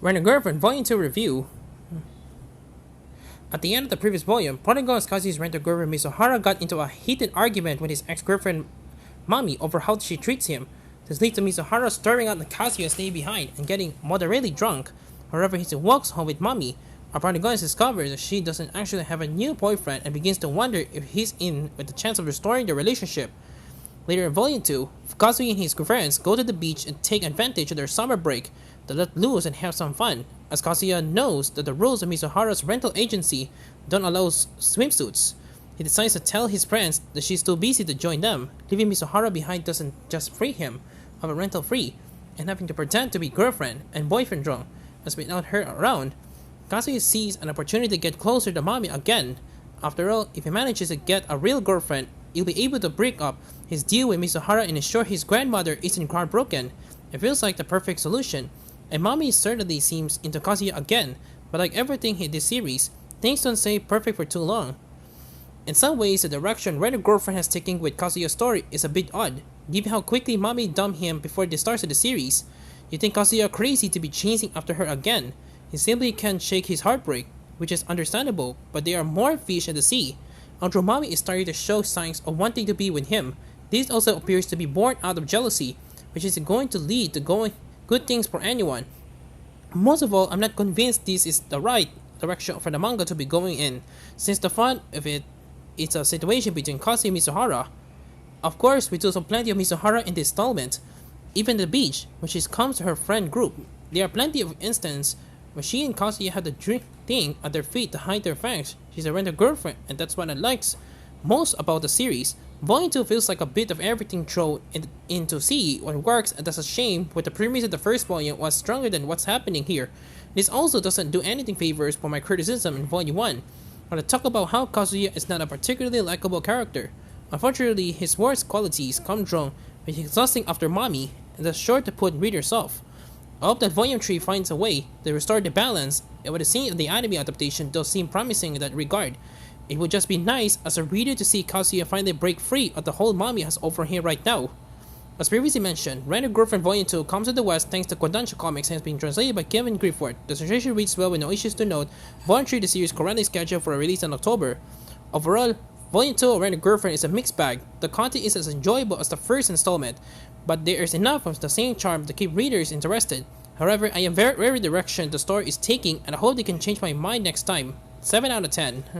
Rent a Girlfriend Volume 2 Review. At the end of the previous volume, Protagonist Kazuya's rent-a-girlfriend Mizuhara got into a heated argument with his ex-girlfriend Mami over how she treats him. This leads to Mizuhara stirring out Kazuya staying behind and getting moderately drunk. However, he walks home with Mami. Our protagonist discovers that she doesn't actually have a new boyfriend and begins to wonder if he's in with the chance of restoring the relationship. Later in Volume 2, Kazuya and his friends go to the beach and take advantage of their summer break to let loose and have some fun, as Kazuya knows that the rules of Mizuhara's rental agency don't allow swimsuits. He decides to tell his friends that she's too busy to join them. Leaving Mizuhara behind doesn't just free him of a rental fee and having to pretend to be girlfriend and boyfriend drunk, as without her around, Kazuya sees an opportunity to get closer to Mami again. After all, if he manages to get a real girlfriend, he'll be able to break up his deal with Mizuhara and ensure his grandmother isn't heartbroken. It feels like the perfect solution, and Mami certainly seems into Kazuya again, but like everything in this series, things don't stay perfect for too long. In some ways, the direction Rent a Girlfriend has taken with Kazuya's story is a bit odd, given how quickly Mami dumped him before the start of the series. You think Kazuya crazy to be chasing after her again. He simply can't shake his heartbreak, which is understandable, but there are more fish in the sea. Although Mami is starting to show signs of wanting to be with him, this also appears to be born out of jealousy, which is going to lead to good things for anyone. Most of all, I'm not convinced this is the right direction for the manga to be going in, since the fun of it's a situation between Kazuya and Mizuhara. Of course, we saw plenty of Mizuhara in this installment. Even the beach, when she comes to her friend group, there are plenty of instances where she and Kazuya had the thing at their feet to hide their facts. She's a rent-a-girlfriend, and that's what I likes most about the series. Volume 2 feels like a bit of everything thrown into see what works, and that's a shame, with the premise of the first volume was stronger than what's happening here. This also doesn't do anything favors for my criticism in Volume 1. I want to talk about how Kazuya is not a particularly likable character. Unfortunately, his worst qualities come from being exhausting after Mami, and that's sure to put readers off. I hope that Volume 3 finds a way to restore the balance, and with the scene of the anime adaptation does seem promising in that regard. It would just be nice as a reader to see Kazuya finally break free of the whole Mami has over him right now. As previously mentioned, Rent a Girlfriend Volume 2 comes to the West thanks to Kodansha Comics and has been translated by Kevin Griffith. The translation reads well with no issues to note. Volume 3 of the series currently scheduled for a release in October. Overall, Volume 2 of Rent a Girlfriend is a mixed bag. The content is as enjoyable as the first installment, but there is enough of the same charm to keep readers interested. However, I am very direction the story is taking, and I hope they can change my mind next time. 7 out of 10.